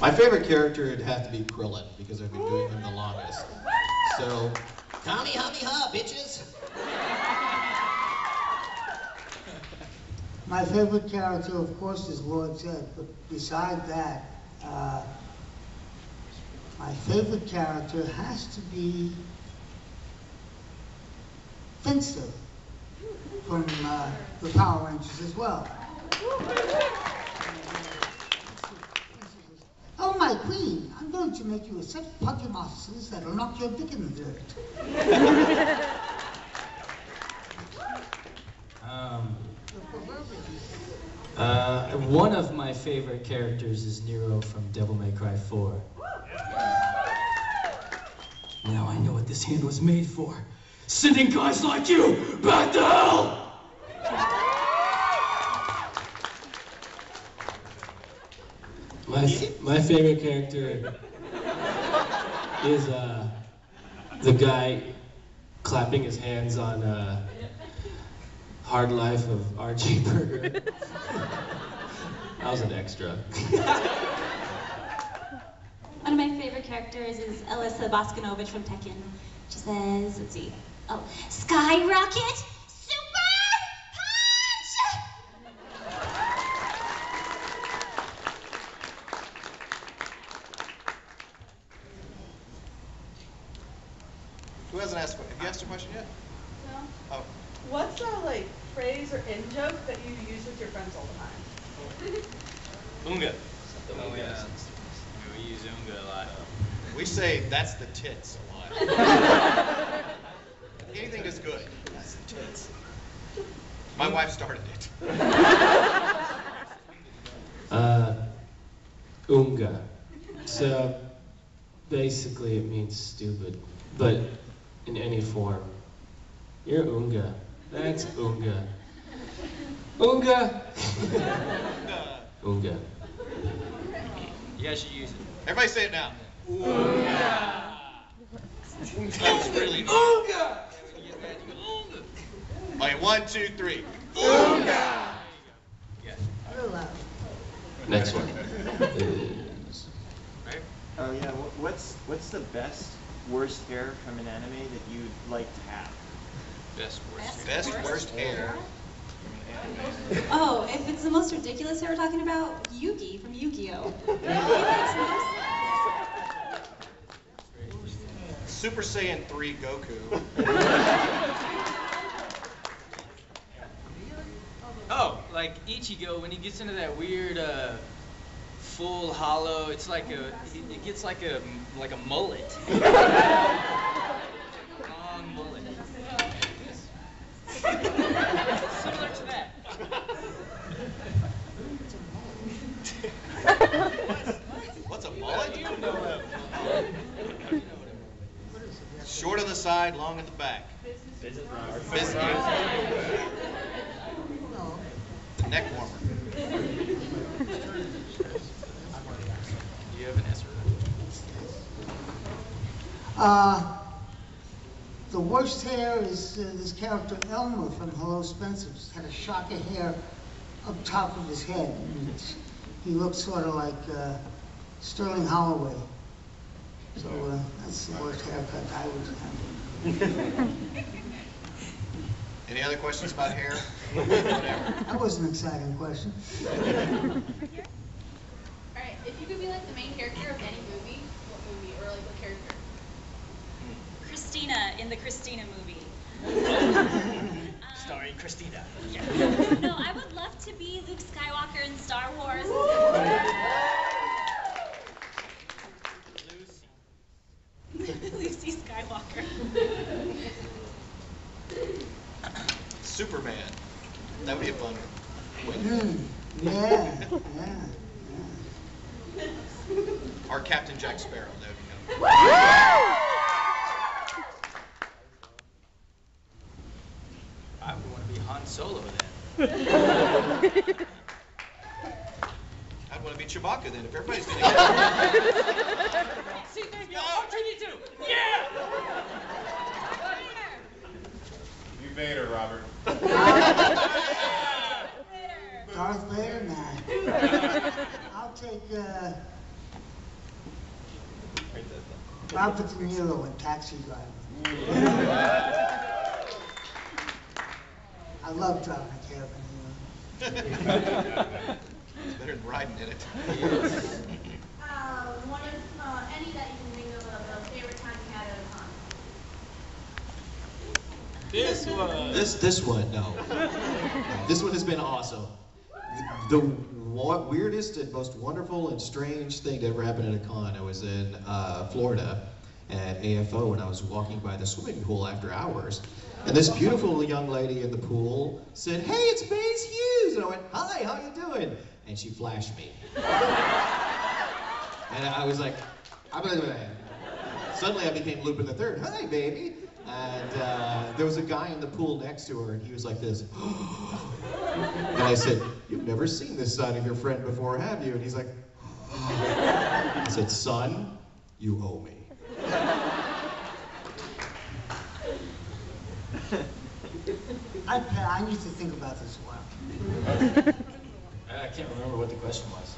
My favorite character would have to be Krillin, because I've been doing him the longest. So, Connie, honey, ha, bitches. My favorite character, of course, is Lord Zed, but beside that, my favorite character has to be Finster from the Power Rangers as well. Oh, my queen, I'm going to make you a set of puppy monsters that'll knock your dick in the dirt. One of my favorite characters is Nero from Devil May Cry 4. Now I know what this hand was made for. Sending guys like you back to hell! My favorite character is the guy clapping his hands on Hard Life of R.G. Berger. I was an extra. One of my favorite characters is Elisa Boskanovich from Tekken. She says, let's see, oh, Skyrocket Super Punch! Who hasn't asked? Have you asked a question yet? No. Oh. What's that like phrase or in-joke that you use with your friends all the time? Unga. Oh yeah. We use unga a lot. We say that's the tits a lot. Anything is good. That's the tits. My wife started it. Unga. So basically it means stupid, but in any form. You're Unga. That's Unga. Unga! Unga. You guys should use it. Everybody say it now. Unga. That's really Unga! All right, 1, 2, 3. Unga! Next one is... Oh yeah, what's the best, worst hair from an anime that you'd like to have? Best, worst. Best, worst hair. Oh, if it's the most ridiculous hair we're talking about, Yugi from Yu-Gi-Oh! Super Saiyan 3 Goku. Oh, like Ichigo when he gets into that weird full hollow. It's like it gets like a mullet. Long mullet. Similar to that. What's a mullet? You know him. Short on the side, long in the back. Business The neck warmer. You have an S. The worst hair is this character Elmer from Hello Spencer. He's had a shock of hair up top of his head. And he looks sort of like Sterling Holloway. So that's the worst haircut I would have. Any other questions about hair? Whatever. That was an exciting question. Alright, if you could be like the main character of any movie, what movie or like what character? Christina in the Christina movie. Starring Christina. Yeah. No, I would love to be Luke Skywalker in Star Wars. Lucy Skywalker. Superman. That would be a fun one. Yeah. Or Captain Jack Sparrow. That would be good. I would want to be Han Solo then. I'd want to be Chewbacca then, if everybody's going to C-3PO, R2-D2. Yeah! You Vader, Robert. Darth Vader? Nah. I'll take Robert De Niro in Taxi Driver. I love driving a caravan. It's better than riding in it. One of any that you can think of a favorite time you had at a con. This one, no. This one has been awesome. The weirdest and most wonderful and strange thing to ever happen at a con. I was in Florida at AFO and I was walking by the swimming pool after hours. And this beautiful young lady in the pool said, "Hey, it's Maze Hughes." And I went, "Hi, how you doing?" And she flashed me. And I was like, suddenly I became Lupin the Third. "Hi, baby." And there was a guy in the pool next to her and he was like this. And I said, "You've never seen this side of your friend before, have you?" And he's like, I said, "Son, you owe me." I need to think about this a while. I can't remember what the question was.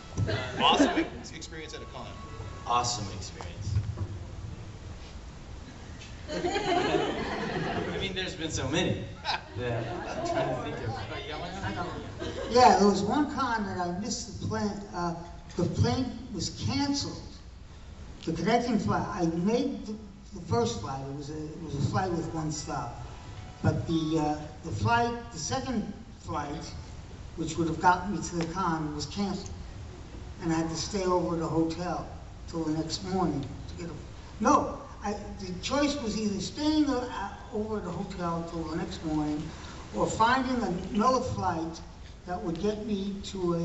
Awesome experience at a con. Awesome experience. I mean, there's been so many that I'm trying to think of. Yeah, there was one con that I missed the plane. The plane was canceled. The connecting flight. I made the first flight. It was a flight with one stop. But the second flight, which would have gotten me to the con, was canceled, and I had to stay over at a hotel till the next morning to get a. No, the choice was either staying over at the hotel till the next morning, or finding another flight that would get me to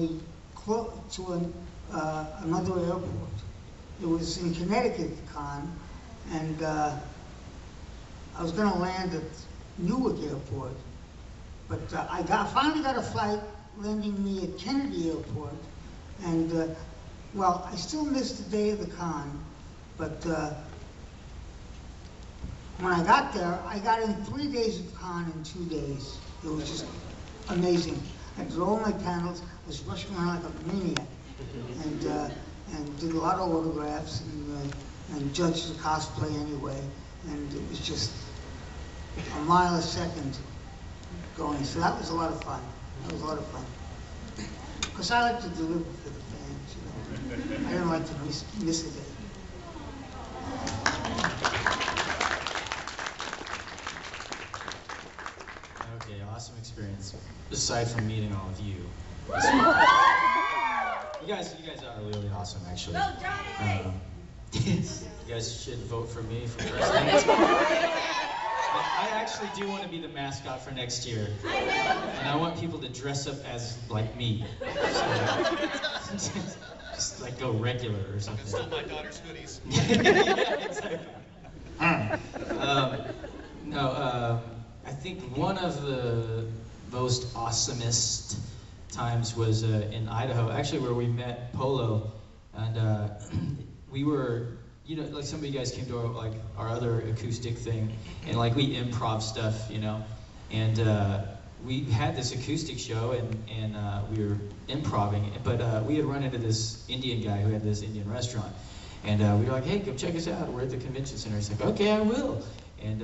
another airport. It was in Connecticut, the con, and I was going to land at Newark Airport, but I finally got a flight landing me at Kennedy Airport, and well, I still missed the day of the con, but when I got there, I got in 3 days of con in 2 days. It was just amazing. I did all my panels. I was rushing around like a maniac, and did a lot of autographs and judged the cosplay anyway, and it was just a mile a second going. So that was a lot of fun. That was a lot of fun. Because I like to deliver for the fans, you know. I didn't like to miss a day. Okay, awesome experience. Aside from meeting all of you. You guys are really awesome, actually. Go, Johnny! Yes, you guys should vote for me for president. I actually do want to be the mascot for next year. And I want people to dress up as, like, me. So, just like, go regular or something. Stole my daughter's hoodies. Yeah, exactly. I think one of the most awesomest times was in Idaho, actually where we met Polo, and we were, you know, like some of you guys came to our other acoustic thing, and like we improv stuff, you know, and we had this acoustic show and we were improving, but we had run into this Indian guy who had this Indian restaurant, and we were like, "Hey, come check us out. We're at the convention center." He's like, "Okay, I will." And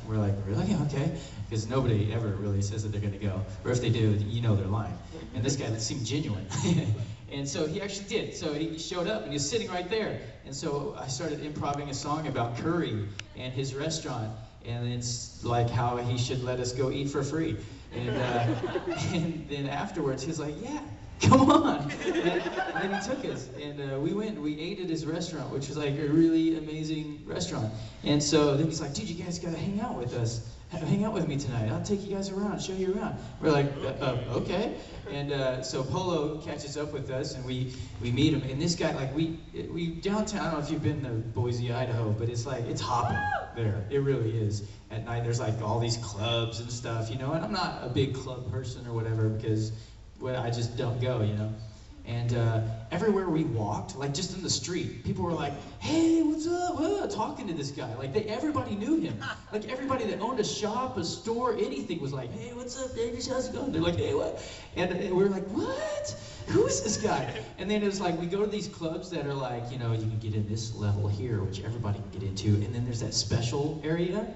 we're like, "Really? Okay." Because nobody ever really says that they're going to go. Or if they do, you know they're lying. And this guy seemed genuine. And so he actually did. So he showed up and he was sitting right there. And so I started improvising a song about curry and his restaurant. And it's like how he should let us go eat for free. And, and then afterwards, he was like, "Yeah, come on." And then he took us, and we went and we ate at his restaurant, which was like a really amazing restaurant. And so then he's like, "Dude, you guys gotta hang out with us. Hang out with me tonight. I'll take you guys around, show you around." We're like, "Okay." And so Polo catches up with us, and we meet him. And this guy, like, we downtown, I don't know if you've been to Boise, Idaho, but it's like, it's hopping there. It really is. At night, there's like all these clubs and stuff, you know, and I'm not a big club person or whatever, because I just don't go, you know. And everywhere we walked, like just in the street, people were like, "Hey, what's up?" Talking to this guy. Like everybody knew him. Like everybody that owned a shop, a store, anything was like, "Hey, what's up, David? How's it going?" They're like, "Hey, what?" And we were like, "What?" who is this guy? And then it was like, we go to these clubs that are like, you know, you can get in this level here, which everybody can get into, and then there's that special area.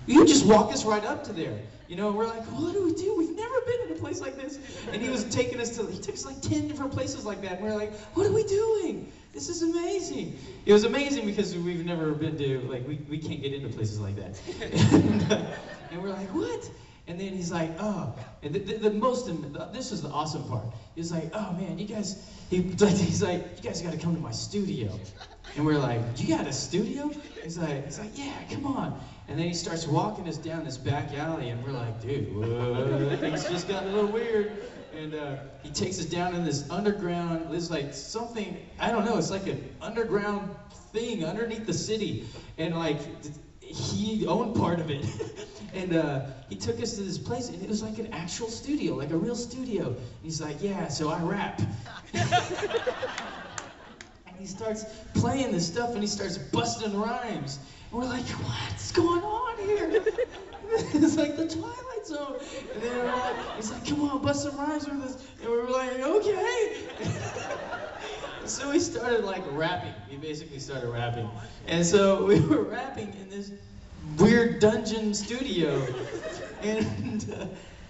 You just walk us right up to there. You know, we're like, what do we do? We've never been in a place like this. And he took us like 10 different places like that. And we're like, what are we doing? This is amazing. It was amazing because we've never been to, like, we can't get into places like that. And we're like, what? And then he's like, oh, and this is the awesome part. He's like, oh man, you guys, he's like, you guys got to come to my studio. And we're like, you got a studio? He's like, yeah, come on. And then he starts walking us down this back alley, and we're like, dude, whoa, things just got a little weird. And he takes us down in this underground, there's like something, I don't know, it's like an underground thing underneath the city. And like, he owned part of it. And he took us to this place, and it was like an actual studio, like a real studio. And he's like, yeah, so I rap. And he starts playing this stuff, and he starts busting rhymes. And we're like, what's going on here? It's like the Twilight Zone. And then we're like, he's like, come on, bust some rhymes with us. And we were like, okay. So we started like rapping. We basically started rapping. And so we were rapping in this weird dungeon studio. And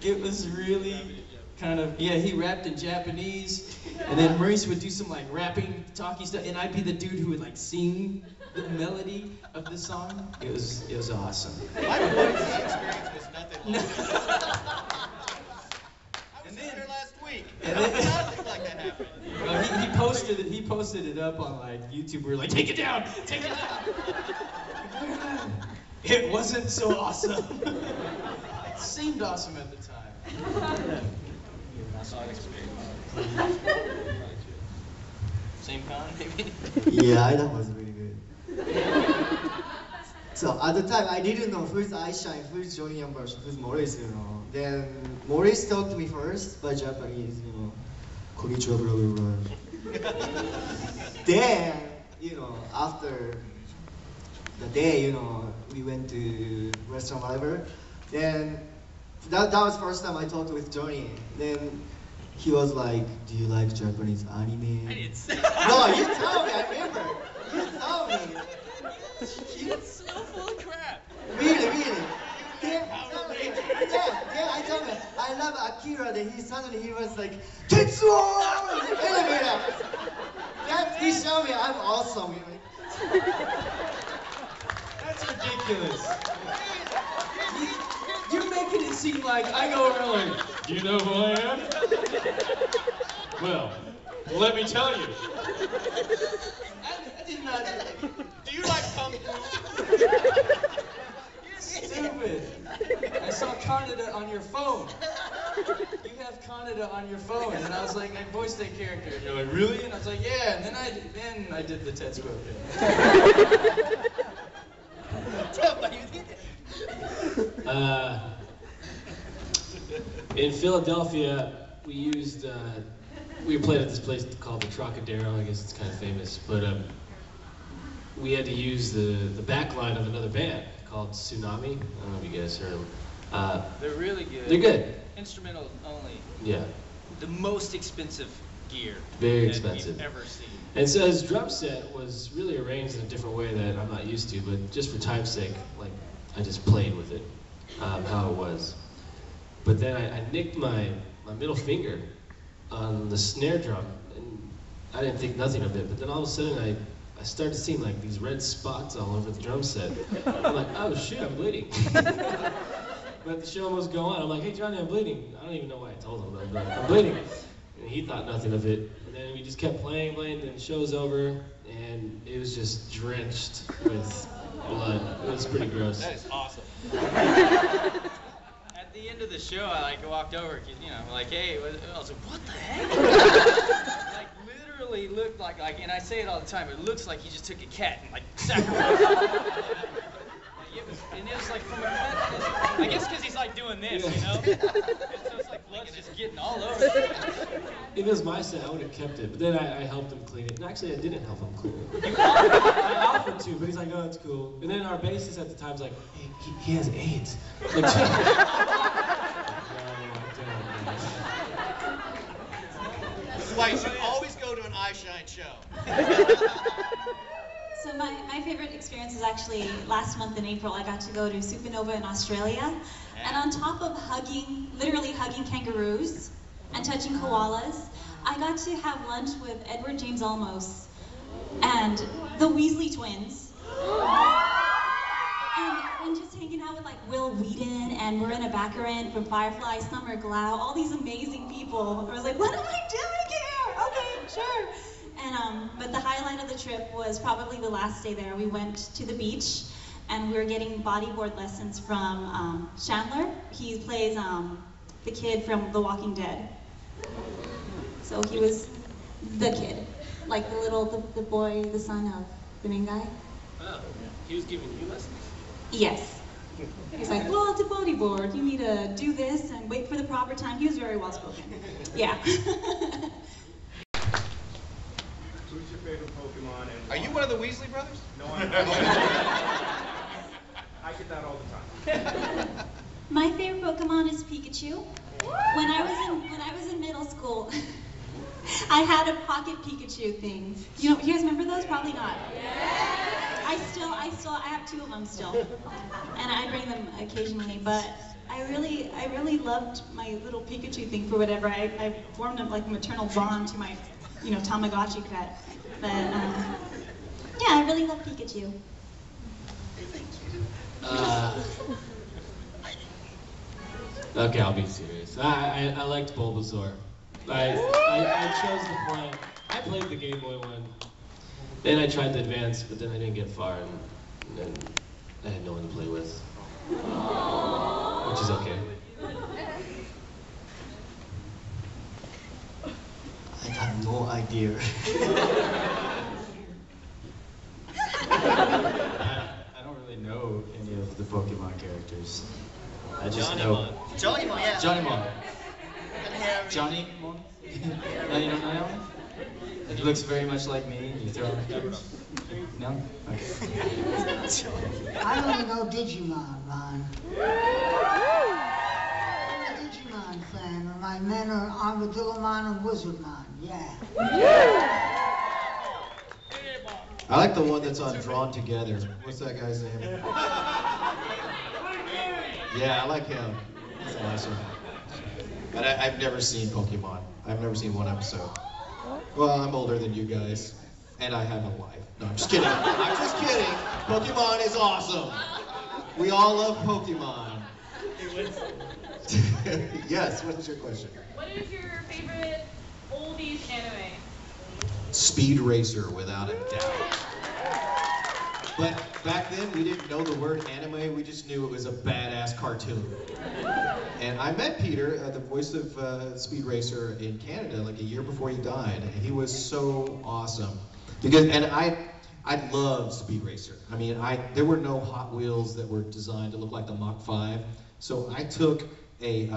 it was really kind of, yeah, he rapped in Japanese. And then Maurice would do some like rapping, talky stuff. And I'd be the dude who would like sing the melody of the song. It was awesome. My voice experience was nothing like that. I was there last week. And then, Nothing like that happened. well, he posted it up on like YouTube. We were like, take it down, take it down. It wasn't so awesome. It seemed awesome at the time. Same con, maybe? Yeah, that was really good. So at the time, I didn't know who's Eyeshine, who's Johnny and Bosch, who's Maurice, you know. Then Maurice talked to me first by Japanese, you know. Konnichiwa, blah, blah, blah. Then, you know, after the day, you know, we went to restaurant, whatever. Then that was first time I talked with Johnny. Then he was like, do you like Japanese anime? I didn't say No, you told me, I remember. You told me. It's so full of crap. Really? Then I told him, I love Akira. Then he was like, Tetsuo! In the elevator. That he showed me, I'm awesome. That's ridiculous. You're making it seem like I go around like, do you know who I am? Well, let me tell you. I did not. Do you like kung fu? Stupid. I saw Canada on your phone. You have Canada on your phone, and I was like, I voiced that character. And you're like, really? And I was like, yeah. And then I did the Tetsuo thing. In Philadelphia, we played at this place called the Trocadero. I guess it's kind of famous, but we had to use the back line of another band called Tsunami. I don't know if you guys heard them. They're really good. They're good. Instrumental only. Yeah. The most expensive gear. Very that expensive. you've ever seen. And so his drum set was really arranged in a different way that I'm not used to, but just for time's sake, like I just played with it, how it was. But then I nicked my middle finger on the snare drum, and I didn't think nothing of it. But then all of a sudden, I started seeing like these red spots all over the drum set. I'm like, oh shoot, I'm bleeding. But the show must go on. I'm like, hey Johnny, I'm bleeding. I don't even know why I told him, but I'm bleeding. And he thought nothing of it. And then we just kept playing, and the show's over, and it was just drenched with blood. It was pretty gross. That is awesome. At the end of the show, I walked over, you know, like, hey, I was like, what the heck? Like, literally looked like, and I say it all the time, it looks like he just took a cat and sacrificed it. And it was like from a cut, I guess because he's like doing this, you know? And so it's like blood's just getting all over. If it was my set, I would have kept it, but then I helped him clean it. And actually, I didn't help him clean it. I offered to, but he's like, oh, it's cool. And then our bassist at the time's like, hey, he has AIDS. Like, why you should always go to an Eyeshine show. So my favorite experience was actually last month in April. I got to go to Supernova in Australia. And on top of literally hugging kangaroos and touching koalas, I got to have lunch with Edward James Olmos and the Weasley twins. And just hanging out with like Will Wheaton and Marina Baccarin from Firefly, Summer Glau, all these amazing people. I was like, what am I doing here? Okay, sure. And but the highlight of the trip was probably the last day there. We went to the beach and we were getting bodyboard lessons from Chandler. He plays the kid from The Walking Dead. So he was the kid, like the boy, the son of the main guy. Oh, he was giving you lessons? Yes. He's like, well, it's a bodyboard. You need to do this and wait for the proper time. He was very well spoken. Yeah. Who's your favorite Pokemon? And Are you one of the Weasley brothers? No, I'm not. I get that all the time. My favorite Pokemon is Pikachu. When I was in middle school, I had a pocket Pikachu thing. You guys remember those? Probably not. I have 2 of them still, and I bring them occasionally. But I really loved my little Pikachu thing for whatever. I formed like a maternal bond to my, Tamagotchi pet. But yeah, I really love Pikachu. Okay, I'll be serious. I liked Bulbasaur. I chose the point. I played the Game Boy one. Then I tried the Advance, but then I didn't get far, and then I had no one to play with. Which is okay. I have no idea. I don't really know any of the Pokemon characters. I just know Johnny-Mon, yeah. Johnny-Mon. Johnny-Mon? No, you don't know him? He looks very much like me. You throw him. No? Okay. I only know Digimon, Ron. I'm a Digimon fan. My men are Armadillomon and Wizardmon. Yeah. I like the one that's on Drawn Together. What's that guy's name? Yeah, I like him. He's awesome. But I've never seen Pokemon. I've never seen one episode. Well, I'm older than you guys, and I have a life. No, I'm just kidding. I'm just kidding. Pokemon is awesome. We all love Pokemon. Yes, what is your question? What is your favorite oldies anime? Speed Racer, without a doubt. But back then, we didn't know the word anime. We just knew it was a badass cartoon. And I met Peter, the voice of Speed Racer in Canada, like a year before he died. And he was so awesome. And I loved Speed Racer. I mean, there were no Hot Wheels that were designed to look like the Mach 5. So I took a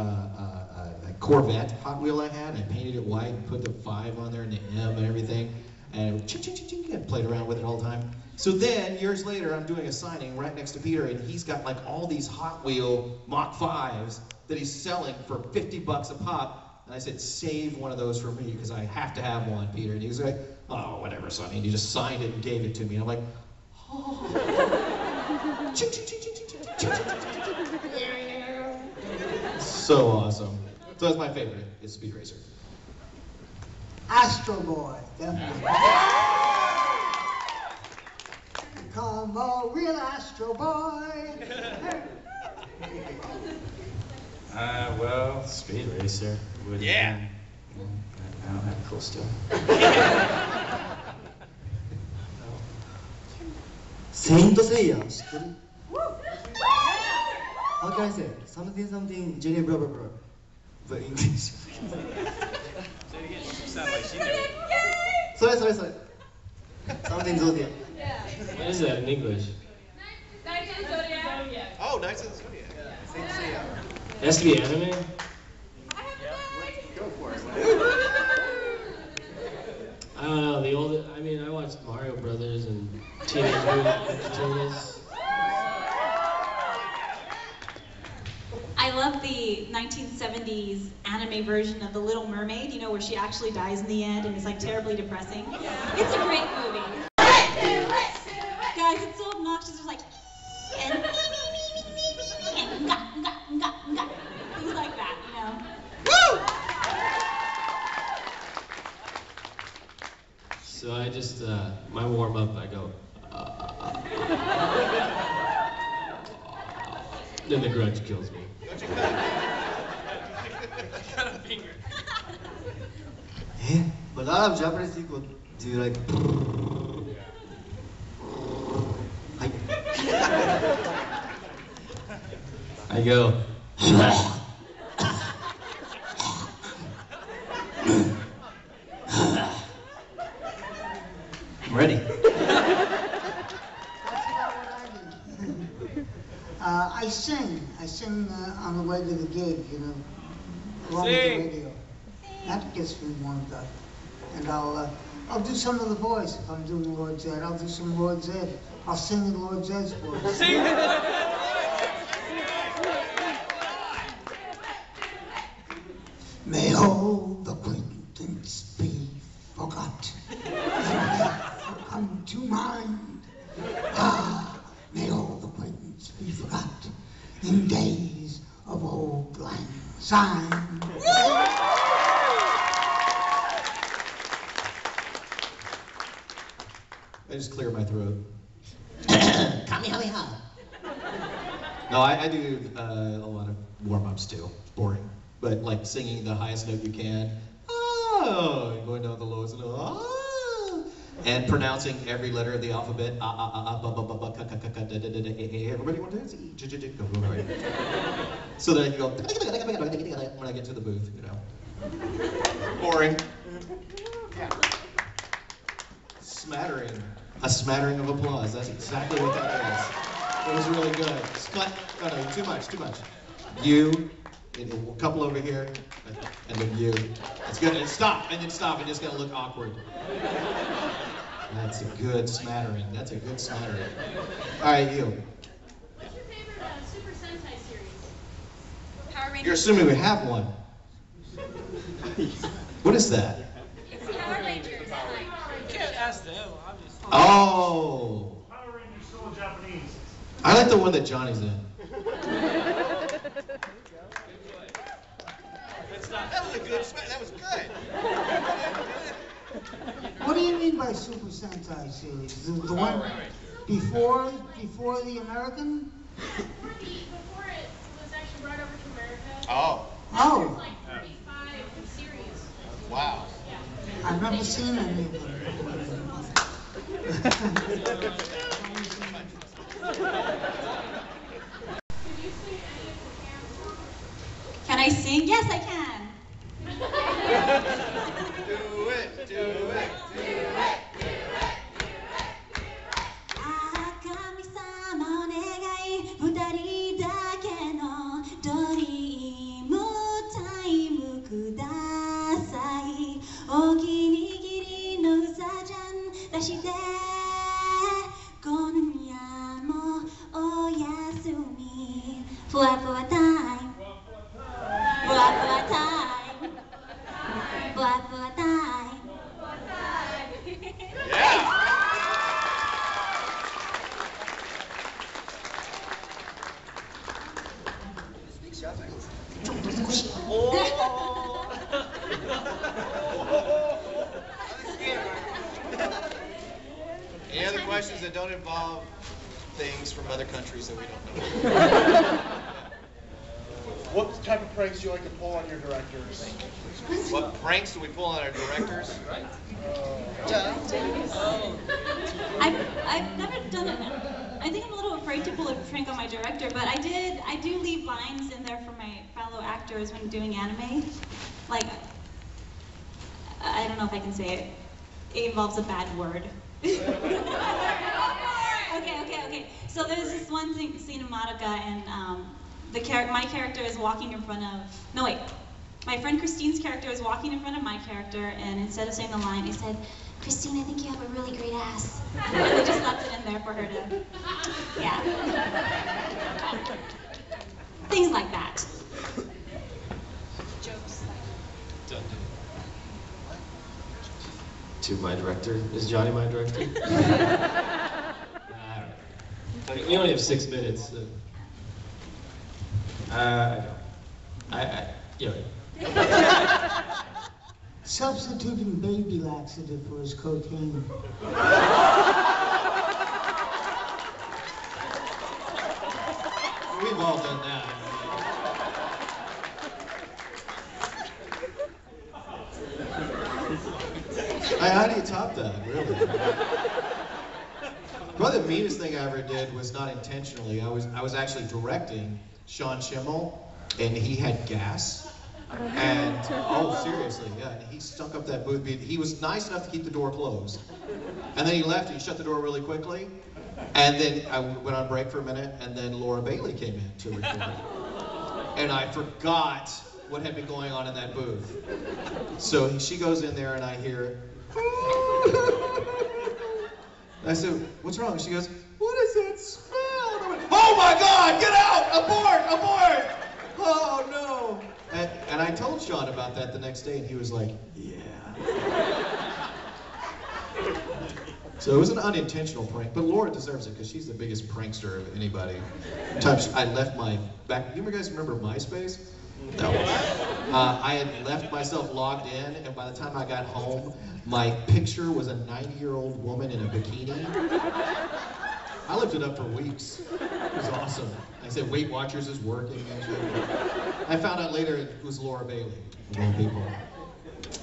Corvette Hot Wheel I had, and I painted it white and put the 5 on there and the M and everything. And and played around with it all the time. So then, years later, I'm doing a signing right next to Peter, and he's got like all these Hot Wheel Mach 5s that he's selling for $50 a pop. And I said, save one of those for me, because I have to have one, Peter. And he was like, oh, whatever, Sonny. And he just signed it and gave it to me. And I'm like, oh. So awesome. So that's my favorite, is Speed Racer. Astro Boy, definitely. Come on, real Astro Boy. Well, Speed Racer. Yeah. I don't have a cool story. Saint Seiya, 知ってる? How can I say? Something, Jenny blah blah blah. But English. Say it again. You sound like she knew. それ。Something Zodiac. What is that in English? Knights of the Zodiac. Oh, Knights of the Zodiac. Saint Seiya. It has to be anime? Go for it. I don't know, I watched Mario Brothers and Teenage Mutant Ninja Turtles. I I love the 1970s anime version of The Little Mermaid, you know, where she actually dies in the end and is like terribly depressing. It's a great movie. Guys, it's so obnoxious. There's like and and things like that, you know. Woo! So I just, my warm up, I go, then the grudge kills me. Got a finger. But a lot of Japanese people do like. I go. I'm ready. That's about what I do. I sing. I sing on the way to the gig, you know, along with the radio. That gets me warmed up. And I'll do some of the voice if I'm doing Lord Zed. I'll do some Lord Zed. I'll sing in Lord Zed's voice. Sing. May all acquaintance be forgot, never come to mind. Ah, may all acquaintance be forgot in days of old lang syne. I just cleared my throat. Kamehameha. No, I do a lot of warm-ups too. It's boring. But like singing the highest note you can. Oh, and going down the lowest note. Ah, and pronouncing every letter of the alphabet. Everybody want to dance? Go right. So that I can go when I get to the booth, you know. Boring. Smattering. A smattering of applause. That's exactly what that is. It was really good. Oh no, too much. You, and a couple over here, and then you. It's good. And stop, and then stop, and it's gonna look awkward. That's a good smattering. All right, you. What's your favorite Super Sentai series? Power Rangers. You're assuming we have one. What is that? It's Power Rangers. You can't ask them, obviously. Oh. Power Rangers still in Japanese. I like the one that Johnny's in. That was a good. That was good. What do you mean by Super Sentai series? The one before the American? Before it was actually brought over to America. Oh. Oh. There's like 35 series. Wow. Yeah. I've never seen any of them. Can I sing? Yes, I can. Do it. Fua fua time. Fua fua time. Fua fua time. Yeah. Any other questions that don't involve things from other countries that we don't know? What type of pranks do you like to pull on your directors? What pranks do we pull on our directors? I've never done it. I think I'm a little afraid to pull a prank on my director, but I do leave lines in there for my fellow actors when doing anime. Like, I don't know if I can say it. It involves a bad word. Okay. So there's this one scene in Madoka, and my character is walking in front of. No wait. My friend Christine's character is walking in front of my character, and instead of saying the line, he said, "Christine, I think you have a really great ass." And they just left it in there for her to, yeah. Things like that. to my director. Is Johnny my director? We only have 6 minutes. So. Yeah. Substituting baby laxative for his cocaine. We've all done that. How do you top that, really? Probably the meanest thing I ever did was not intentionally. I was actually directing Sean Schimmel, and he had gas. And, oh, seriously, yeah, and he stunk up that booth. He was nice enough to keep the door closed. And then he left, and he shut the door really quickly. And then I went on break for a minute, and then Laura Bailey came in to record. And I forgot what had been going on in that booth. So she goes in there, and I hear, I said, what's wrong? She goes, what is that smell? And I went, oh my God, get out! Abort! Abort! Oh no! And I told Sean about that the next day, and he was like, yeah. So it was an unintentional prank, but Laura deserves it because she's the biggest prankster of anybody. Sometimes I left my back. You guys remember MySpace? No. I had left myself logged in, and by the time I got home, my picture was a 90-year-old woman in a bikini. I left it up for weeks. It was awesome. I said, Weight Watchers is working. I found out later it was Laura Bailey, of all people.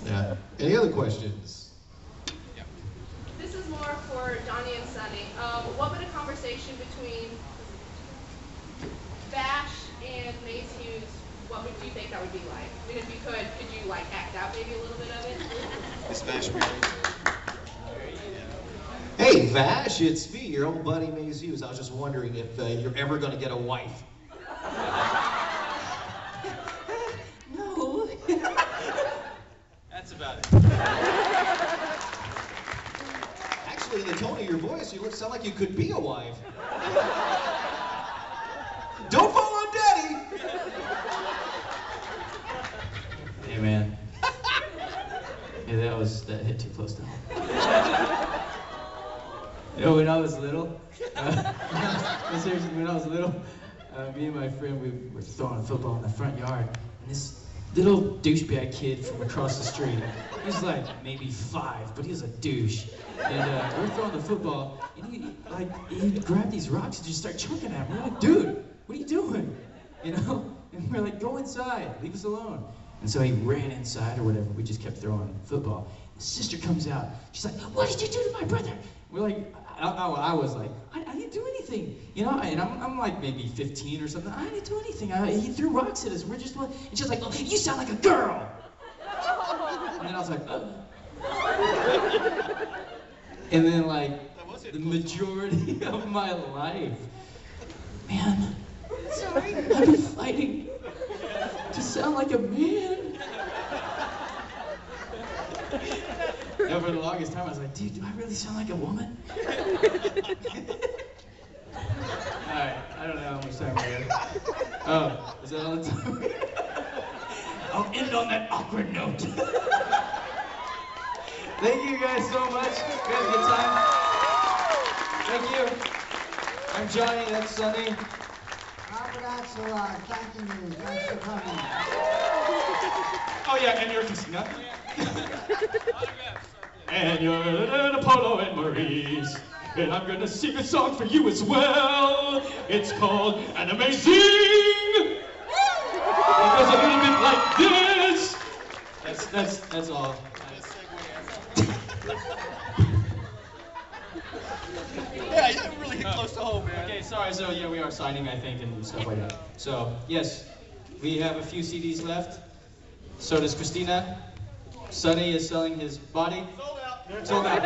Yeah. Any other questions? This is more for Johnny and Sonny. What would a conversation between Bash and Mace Hughes, what would you think that would be like? I mean, if you could you like act out maybe a little bit of it? Is Vash married? Hey, Vash, it's me, your old buddy Mace Hughes. I was just wondering if you're ever going to get a wife. No. That's about it. Actually, in the tone of your voice, you sound like you could be a wife. Don't fall on Daddy! Hey, man. Yeah, that hit too close to home. You know, when I was little, seriously, when I was little, me and my friend, we were throwing football in the front yard, and this little douchebag kid from across the street, he was like maybe 5, but he was a douche. And we were throwing the football, and he grabbed these rocks and just started chucking at me. We're like, dude, what are you doing? You know? And we're like, go inside, leave us alone. And so he ran inside or whatever. We just kept throwing football. His sister comes out. She's like, what did you do to my brother? We're like, I was like, I didn't do anything. You know, and I'm like maybe 15 or something. I didn't do anything. He threw rocks at us. We're just, and she's like, oh, you sound like a girl. And then I was like, oh. And then like, the majority of my life, man, I've been fighting to sound like a man. And for the longest time, I was like, dude, do I really sound like a woman? Alright, I don't know how much time we have. Oh, is that all the time? I'll end on that awkward note. Thank you guys so much. You guys have a good time. Thank you. I'm Johnny, that's Sonny. Robert Axelrod, thanking you. Thanks for coming. Oh yeah, and you're Christina. And you're in Apollo and Maurice. And I'm gonna sing a song for you as well. It's called Anime-zing. It goes a little bit like this. That's all. Yeah, you really hit close to home, man. Okay, sorry. So yeah, we are signing, I think, and stuff like that. So yes, we have a few CDs left. So does Christina. Sonny is selling his body. Sold out. Sold out.